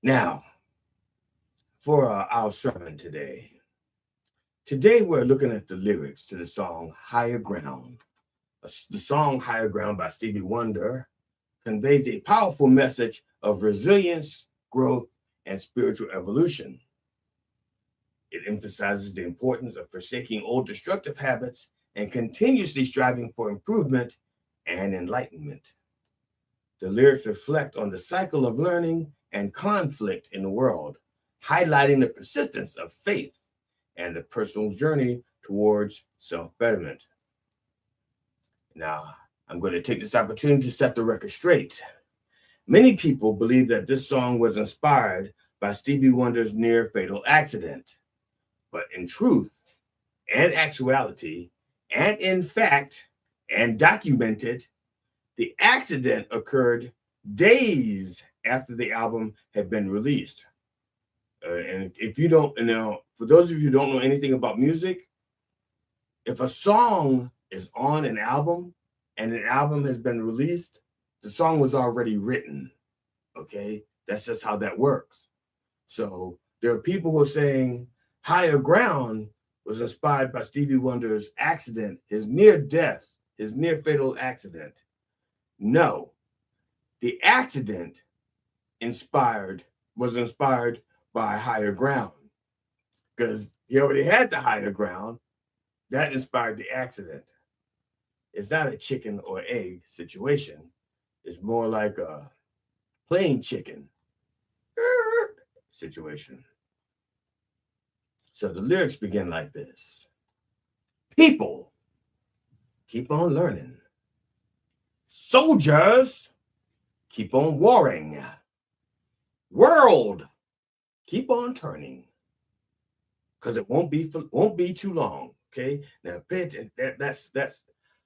Now, for our sermon today. Today, we're looking at the lyrics to the song Higher Ground. The song Higher Ground by Stevie Wonder conveys a powerful message of resilience, growth, and spiritual evolution. It emphasizes the importance of forsaking old destructive habits and continuously striving for improvement and enlightenment. The lyrics reflect on the cycle of learning and conflict in the world, highlighting the persistence of faith and the personal journey towards self-betterment. Now, I'm going to take this opportunity to set the record straight. Many people believe that this song was inspired by Stevie Wonder's near fatal accident. But in truth and actuality, and in fact, and documented, the accident occurred days after the album had been released. And if you don't, for those of you who don't know anything about music, if a song is on an album and an album has been released, the song was already written. Okay, that's just how that works. So there are people who are saying Higher Ground was inspired by Stevie Wonder's accident, his near death, his near fatal accident. No, the accident was inspired by Higher Ground, because he already had the higher ground. That inspired the accident. It's not a chicken or egg situation. It's more like a plain chicken situation. So the lyrics begin like this: people, keep on learning. Soldiers, keep on warring. World, keep on turning, because it won't be too long. Okay, now pay attention. That's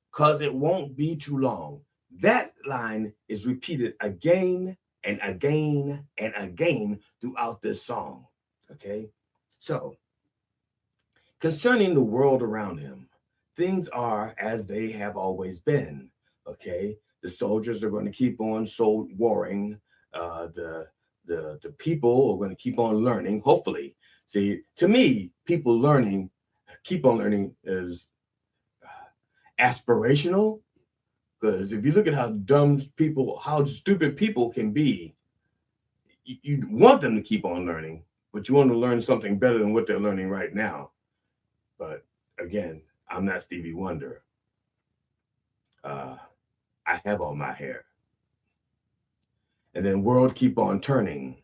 because it won't be too long. That line is repeated again and again and again throughout this song. Okay, so concerning the world around him, things are as they have always been. Okay, the soldiers are going to keep on warring. The people are going to keep on learning. Hopefully, see, to me, keep on learning is aspirational. Because if you look at how stupid people can be, you want them to keep on learning, but you want to learn something better than what they're learning right now. But again, I'm not Stevie Wonder. I have all my hair. And then world keep on turning.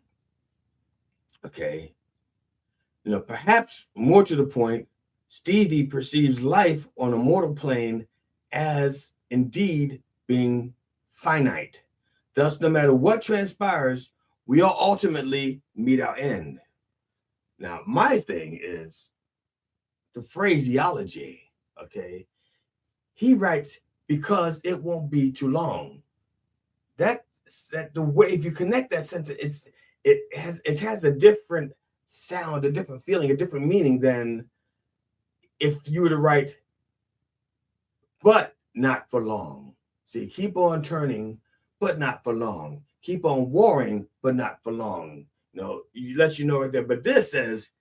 Okay. Perhaps more to the point, Stevie perceives life on a mortal plane as indeed being finite. Thus, no matter what transpires, we all ultimately meet our end. Now, my thing is the phraseology, okay? He writes, because it won't be too long. That the way, if you connect that sentence, it has a different sound, a different feeling, a different meaning than if you were to write, but not for long. See, keep on turning, but not for long. Keep on warring, but not for long. You let you know right there. But this says,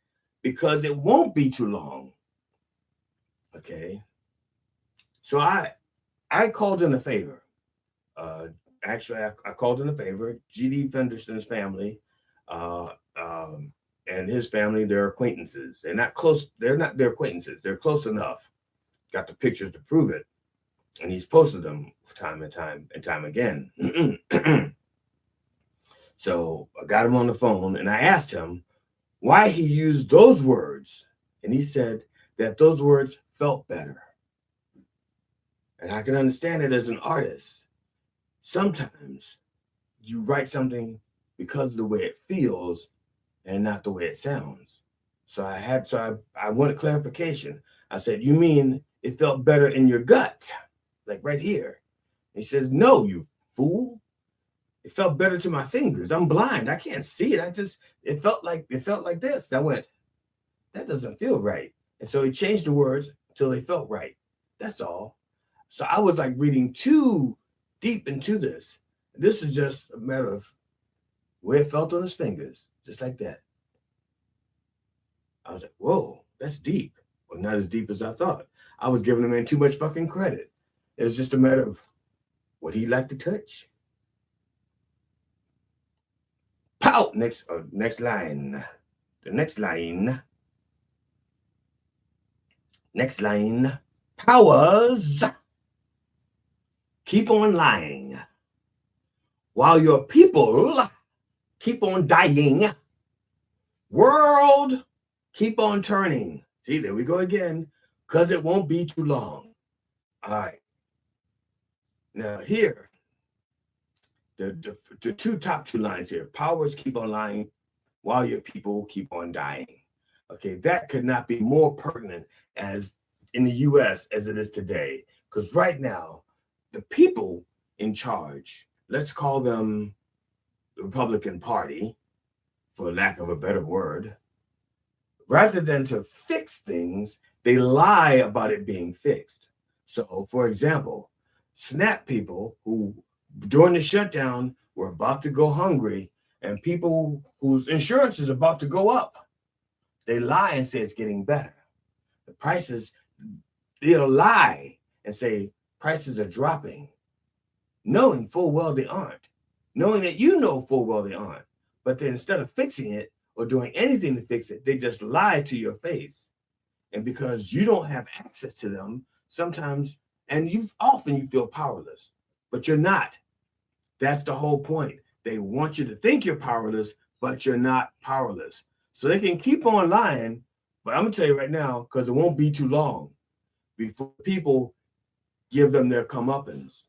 because it won't be too long. Okay. So I called in a favor. Actually, I called in a favor. G.D. Fenderson's family, and his family, they're acquaintances. They're not close. They're not their acquaintances. They're close enough. Got the pictures to prove it. And he's posted them time and time again. So I got him on the phone and I asked him why he used those words. And he said that those words felt better. And I can understand it as an artist. Sometimes you write something because of the way it feels and not the way it sounds. So I wanted clarification. I said, you mean it felt better in your gut? Like right here. And he says, no, you fool. It felt better to my fingers. I'm blind. I can't see it. It felt like this. And I went, that doesn't feel right. And so he changed the words until they felt right. That's all. So I was like reading too deep into this. This is just a matter of way it felt on his fingers, just like that. I was like, whoa, that's deep. Well, not as deep as I thought. I was giving the man too much fucking credit. It was just a matter of what he liked to touch. Pow! Next line. The next line. Next line. Powers keep on lying while your people keep on dying. World keep on turning. See, there we go again, because it won't be too long. All right. Now here, the top two lines here. Powers keep on lying while your people keep on dying. Okay, that could not be more pertinent as in the U.S. as it is today. Because right now, the people in charge, let's call them the Republican Party, for lack of a better word, rather than to fix things, they lie about it being fixed. So, for example, SNAP people who, during the shutdown, were about to go hungry, and people whose insurance is about to go up, they lie and say it's getting better. The prices, they'll lie and say prices are dropping, knowing full well they aren't, knowing that you know full well they aren't. But then instead of fixing it or doing anything to fix it, they just lie to your face. And because you don't have access to them, sometimes, and you feel powerless, but you're not. That's the whole point. They want you to think you're powerless, but you're not powerless. So they can keep on lying, but I'm gonna tell you right now, because it won't be too long before people give them their comeuppance.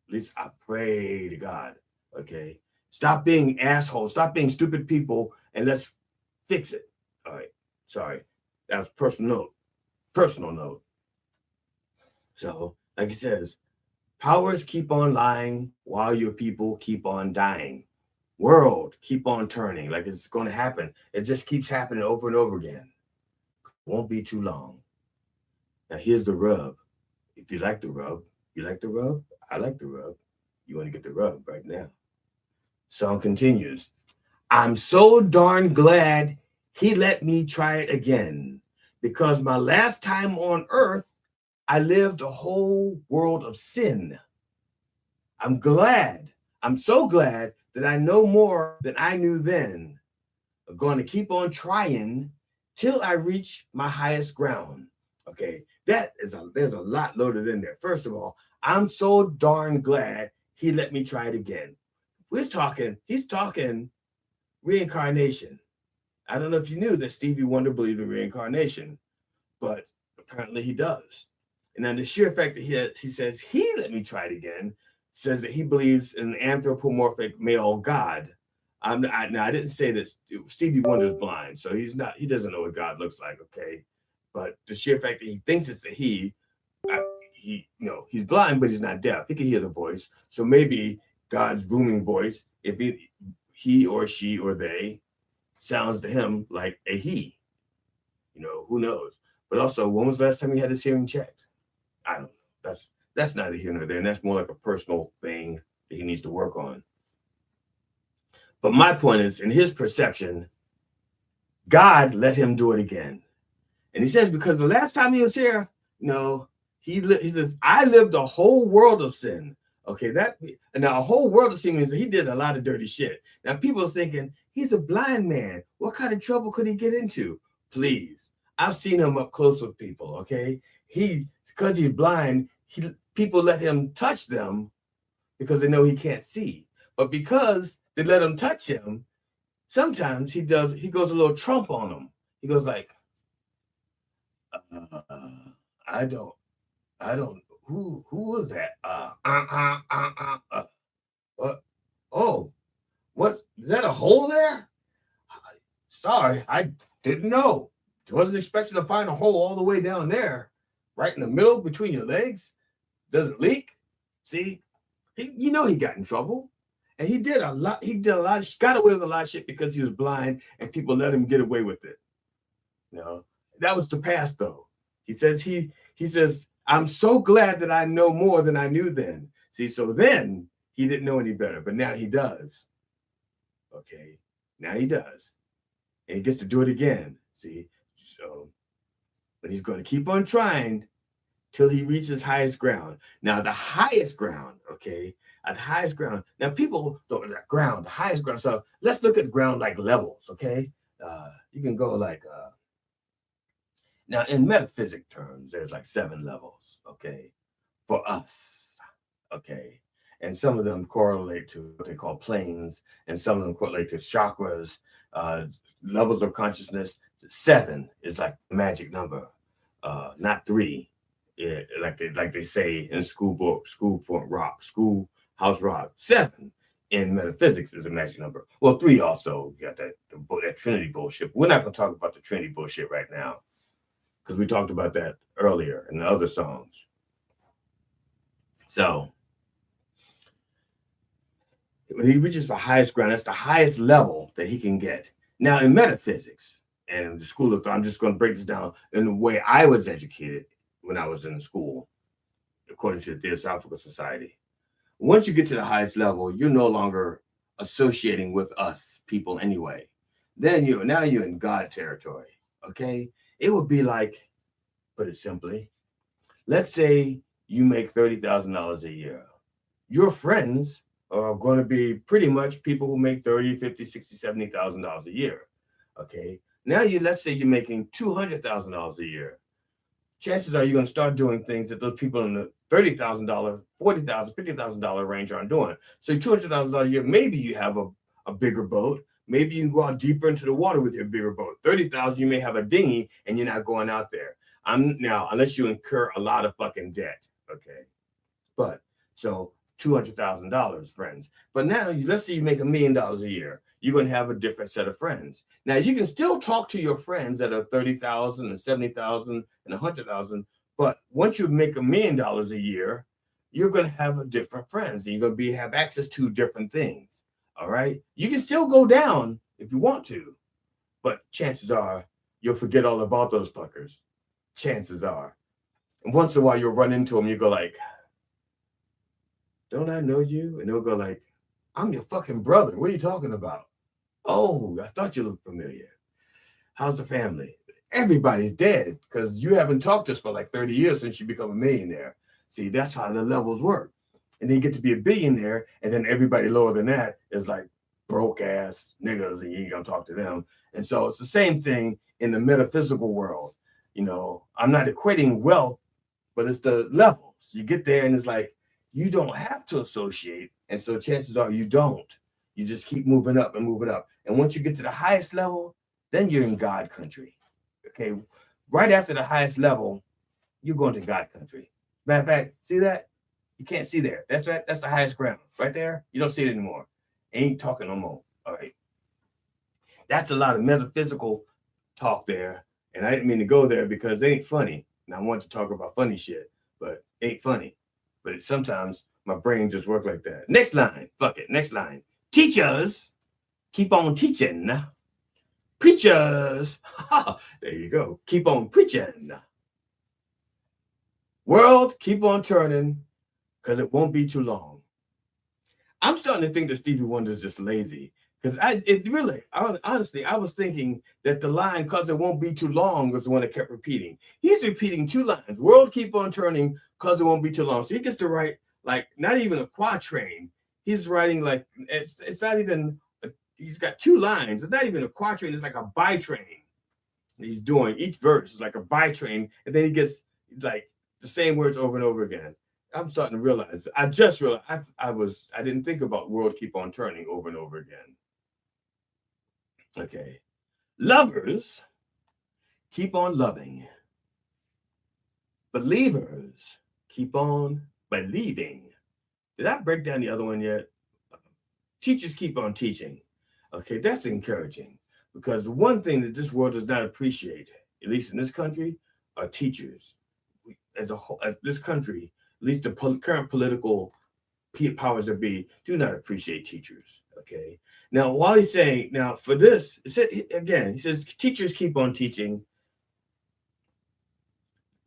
At least I pray to God. Okay, stop being assholes, stop being stupid people, and let's fix it. All right, sorry, that was personal note. So, like it says, powers keep on lying while your people keep on dying. World keep on turning, like it's going to happen. It just keeps happening over and over again. Won't be too long. Now here's the rub. If you like the rub, you like the rub? I like the rub. You want to get the rub right now. Song continues. I'm so darn glad he let me try it again, because my last time on earth, I lived a whole world of sin. I'm so glad that I know more than I knew then. I'm going to keep on trying till I reach my highest ground. Okay, there's a lot loaded in there. First of all, I'm so darn glad he let me try it again. He's talking reincarnation. I don't know if you knew that Stevie Wonder believed in reincarnation, but apparently he does. And then the sheer fact that he says he let me try it again says that he believes in an anthropomorphic male God. I didn't say that Stevie Wonder's blind, so he doesn't know what God looks like, okay? But the sheer fact that he thinks it's a he's blind, but he's not deaf. He can hear the voice. So maybe God's booming voice, if he or she or they sounds to him like a he. Who knows? But also, when was the last time he had his hearing checked? I don't know. That's neither here nor there. And that's more like a personal thing that he needs to work on. But my point is, in his perception, God let him do it again. And he says, because the last time he was here, he says, I lived a whole world of sin. Okay, now a whole world of sin means that he did a lot of dirty shit. Now people are thinking, he's a blind man. What kind of trouble could he get into? Please. I've seen him up close with people, okay? Because he's blind, people let him touch them because they know he can't see. But because they let him touch him, sometimes he goes a little Trump on them. He goes like, I don't, who was that? What? Oh, what, is that a hole there? Sorry, I didn't know. Wasn't expecting to find a hole all the way down there, right in the middle between your legs. Does it leak? See, he got in trouble, and he did a lot. Got away with a lot of shit because he was blind, and people let him get away with it. That was the past, though. He says, I'm so glad that I know more than I knew then. See, so then he didn't know any better, but now he does. Okay, now he does, and he gets to do it again. See, so, but he's going to keep on trying till he reaches highest ground. Now, the highest ground, okay, at the highest ground. Now, people don't ground, the highest ground. So let's look at ground like levels, okay? You can go like now in metaphysic terms, there's like 7 levels, okay, for us, okay, and some of them correlate to what they call planes, and some of them correlate to chakras, uh, levels of consciousness. 7 is like the magic number, not 3. Like they say in schoolhouse rock. 7 in metaphysics is a magic number. Well, 3 also got that Trinity bullshit. We're not going to talk about the Trinity bullshit right now because we talked about that earlier in the other songs. So when he reaches the highest ground, that's the highest level that he can get. Now in metaphysics and in the school of thought, I'm just going to break this down in the way I was educated when I was in school, according to the Theosophical Society. Once you get to the highest level, you're no longer associating with us people anyway. Then you're in God territory. Okay, it would be like, put it simply, let's say you make $30,000 a year. Your friends are going to be pretty much people who make $30,000, $50,000, $60,000, $70,000 a year. Okay, now let's say you're making $200,000 a year. Chances are you're going to start doing things that those people in the $30,000, $40,000, $50,000 range aren't doing. So $200,000 a year, maybe you have a bigger boat. Maybe you can go out deeper into the water with your bigger boat. 30,000, you may have a dinghy and you're not going out there. Now, unless you incur a lot of fucking debt, okay? But so $200,000, friends. But now, let's say you make $1 million a year. You're going to have a different set of friends. Now, you can still talk to your friends that are 30,000 and 70,000 and 100,000. But once you make $1 million a year, you're going to have a different friends. And you're going to have access to different things. All right. You can still go down if you want to, but chances are you'll forget all about those fuckers. Chances are. And once in a while you'll run into them. You go like, don't I know you? And they'll go like, I'm your fucking brother. What are you talking about? Oh, I thought you looked familiar. How's the family? Everybody's dead because you haven't talked to us for like 30 years since you become a millionaire. See, that's how the levels work. And then you get to be a billionaire, and then everybody lower than that is like broke ass niggas, and you ain't gonna talk to them. And so it's the same thing in the metaphysical world. I'm not equating wealth, but it's the levels. You get there, and it's like you don't have to associate, and so chances are you don't. You just keep moving up and moving up. And once you get to the highest level, then you're in God country. Okay, right after the highest level, you're going to God country. Matter of fact, see that? You can't see there. That's right. That's the highest ground right there. You don't see it anymore. Ain't talking no more. All right. That's a lot of metaphysical talk there. And I didn't mean to go there because it ain't funny. And I want to talk about funny shit, but it ain't funny. But sometimes my brain just works like that. Next line. Fuck it. Next line. Teachers keep on teaching. Preachers. There you go. Keep on preaching. World, keep on turning. Because it won't be too long. I'm starting to think that Stevie Wonder is just lazy. Because honestly, I was thinking that the line, because it won't be too long, was the one that kept repeating. He's repeating 2 lines. World keep on turning, because it won't be too long. So he gets to write, like, not even a quatrain. He's writing, like, it's not even, he's got 2 lines. It's not even a quatrain. It's like a bitrain. He's doing, each verse is like a bitrain. And then he gets, like, the same words over and over again. I'm starting to realize. I just realized I didn't think about world keep on turning over and over again. Okay. Lovers keep on loving. Believers keep on believing. Did I break down the other one yet? Teachers keep on teaching. Okay, that's encouraging. Because one thing that this world does not appreciate, at least in this country, are teachers. As a whole, as this country, at least the current political powers that be, do not appreciate teachers. Okay. Now, while he's saying, now for this, he says teachers keep on teaching.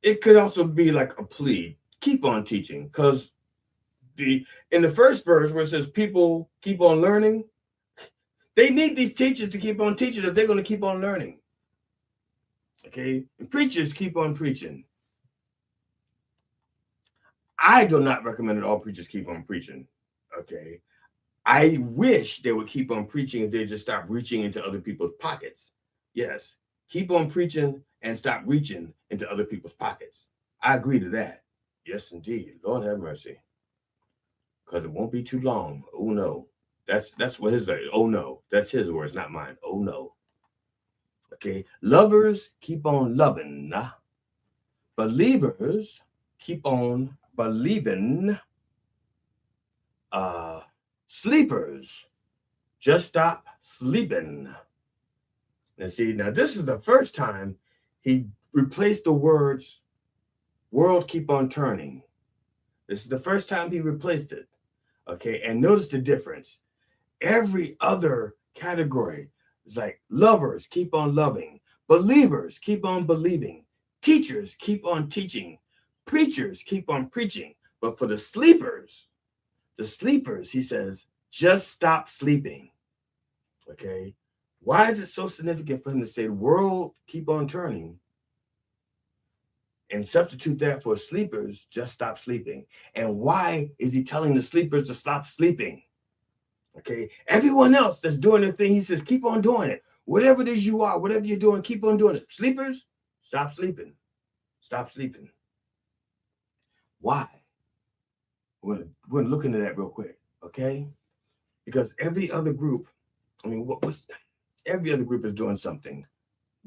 It could also be like a plea, keep on teaching, because in the first verse where it says people keep on learning, They need these teachers to keep on teaching if they're going to keep on learning. Okay? And preachers keep on preaching. I do not recommend that all preachers keep on preaching. Okay? I wish they would keep on preaching and they just stop reaching into other people's pockets. Yes, keep on preaching and stop reaching into other people's pockets. I agree to that. Yes, indeed. Lord have mercy. Because it won't be too long. Oh no. That's what his oh no. That's his words, not mine. Oh no. Okay. Lovers keep on loving. Believers keep on believing. Sleepers just stop sleeping. And see, now this is the first time he replaced the words world keep on turning. This is the first time he replaced it. Okay, and notice the difference. Every other category is like lovers keep on loving, believers keep on believing, teachers keep on teaching, preachers keep on preaching. But for the sleepers, he says, just stop sleeping. Okay, why is it so significant for him to say the world keep on turning and substitute that for sleepers, just stop sleeping? And why is he telling the sleepers to stop sleeping? Okay, everyone else that's doing their thing, he says, keep on doing it. Whatever it is you are, whatever you're doing, keep on doing it. Sleepers, stop sleeping. Stop sleeping. Why? We're going to look into that real quick, okay? Because every other group, every other group is doing something.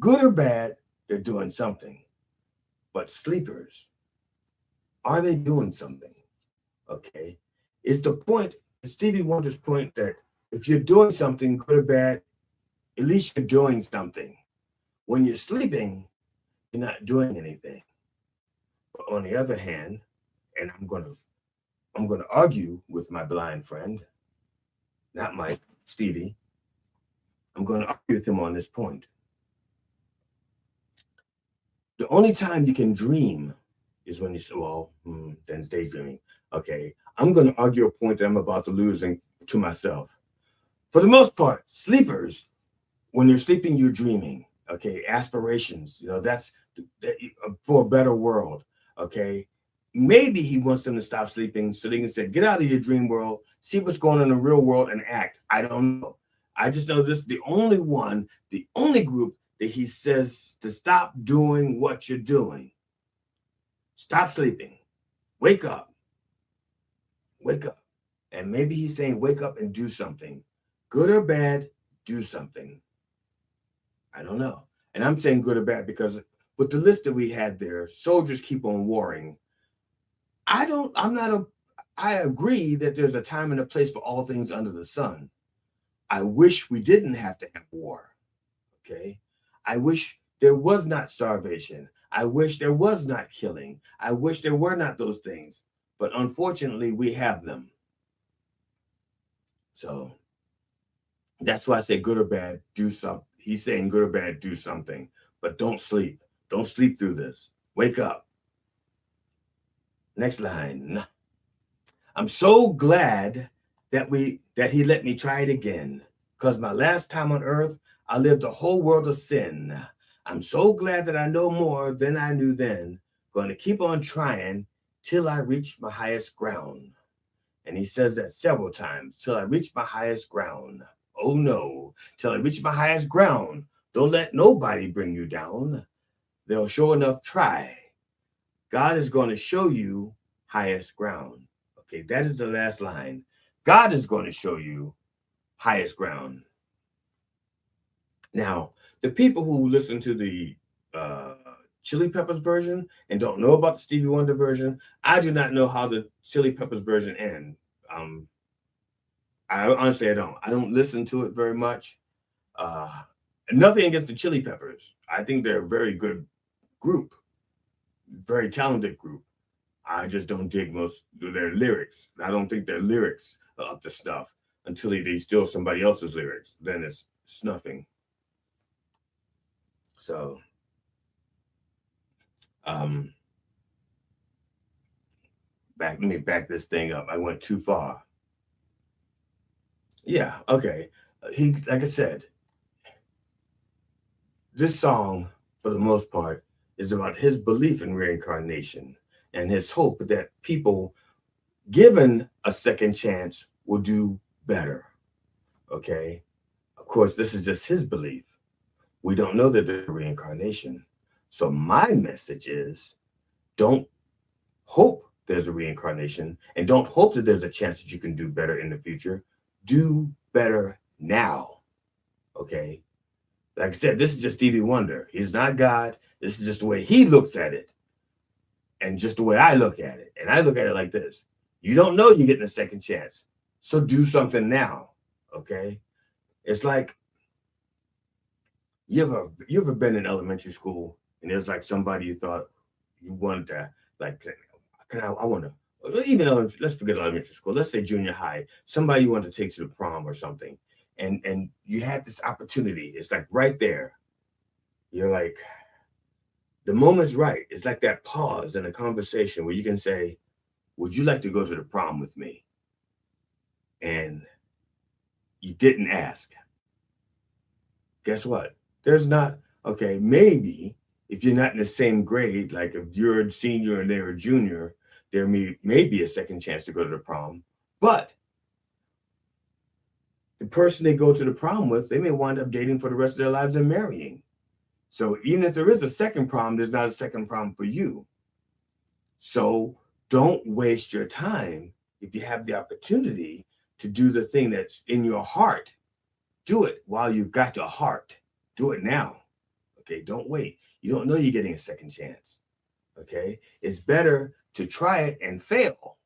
Good or bad, they're doing something. But sleepers, are they doing something? Okay. It's the point, Stevie Wonder's point, that if you're doing something, good or bad, at least you're doing something. When you're sleeping, you're not doing anything. But on the other hand, and I'm gonna argue with my blind friend, not Mike, Stevie. I'm gonna argue with him on this point. The only time you can dream is when you say, then it's daydreaming. Okay, I'm going to argue a point that I'm about to lose to myself. For the most part, sleepers, when you're sleeping, you're dreaming. Okay, aspirations, that's for a better world. Okay, maybe he wants them to stop sleeping so they can say, get out of your dream world, see what's going on in the real world and act. I don't know. I just know this is the only group that he says to stop doing what you're doing. Stop sleeping. Wake up. Wake up. And maybe he's saying, wake up and do something. Good or bad, do something. I don't know. And I'm saying good or bad because with the list that we had there, soldiers keep on warring. I agree that there's a time and a place for all things under the sun. I wish we didn't have to have war. Okay. I wish there was not starvation. I wish there was not killing. I wish there were not those things. But unfortunately, we have them. So that's why I say good or bad, do something. He's saying good or bad, do something. But don't sleep. Don't sleep through this. Wake up. Next line. I'm so glad that he let me try it again. Because my last time on earth, I lived a whole world of sin. I'm so glad that I know more than I knew then. Going to keep on trying till I reach my highest ground. And he says that several times, till I reach my highest ground. Oh no, till I reach my highest ground. Don't let nobody bring you down. They'll sure enough try. God is going to show you highest ground. Okay, that is the last line. God is going to show you highest ground. Now, the people who listen to the Chili Peppers version and don't know about the Stevie Wonder version, I do not know how the Chili Peppers version ends. I honestly, I don't. I don't listen to it very much. Nothing against the Chili Peppers. I think they're a very good group, very talented group. I just don't dig most of their lyrics. I don't think their lyrics are up to snuff until they steal somebody else's lyrics. Then it's snuffing. So, let me back this thing up. I went too far. Yeah, okay. He, like I said, this song, for the most part, is about his belief in reincarnation and his hope that people, given a second chance, will do better. Okay. Of course, this is just his belief. We don't know that there's a reincarnation. So my message is don't hope there's a reincarnation and don't hope that there's a chance that you can do better in the future. Do better now. Okay. Like I said, this is just Stevie Wonder. He's not God. This is just the way he looks at it and just the way I look at it. And I look at it like this. You don't know you're getting a second chance. So do something now. Okay. It's like you ever been in elementary school and there's like somebody you thought you wanted to like I want to even let's forget elementary school. Let's say junior high. Somebody you want to take to the prom or something, and you had this opportunity. It's like right there. You're like, the moment's right. It's like that pause in a conversation where you can say, "Would you like to go to the prom with me?" And you didn't ask. Guess what? There's not, okay, maybe if you're not in the same grade, like if you're a senior and they're a junior, there may be a second chance to go to the prom. But the person they go to the prom with, they may wind up dating for the rest of their lives and marrying. So even if there is a second prom, there's not a second prom for you. So don't waste your time. If you have the opportunity to do the thing that's in your heart, do it while you've got your heart. Do it now. Okay, don't wait. You don't know you're getting a second chance. Okay, it's better to try it and fail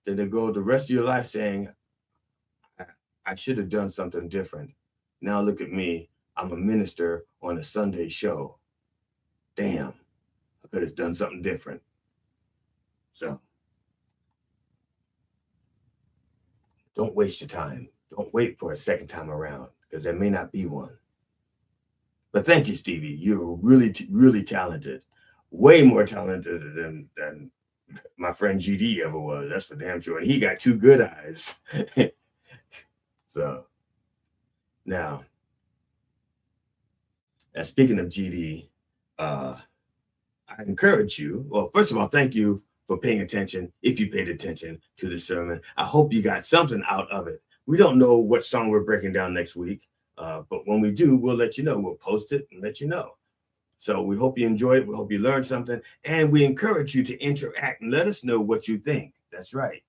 than to go the rest of your life saying, I should have done something different. Now look at me. I'm a minister on a Sunday show. Damn, I could have done something different. So don't waste your time. Don't wait for a second time around because there may not be one. But thank you, Stevie. You're really, really talented. Way more talented than my friend GD ever was. That's for damn sure. And he got two good eyes. So now, speaking of GD, I encourage you. Well, first of all, thank you for paying attention. If you paid attention to the sermon, I hope you got something out of it. We don't know what song we're breaking down next week, but when we do, we'll let you know. We'll post it and let you know. So we hope you enjoyed it. We hope you learned something, and we encourage you to interact and let us know what you think. That's right.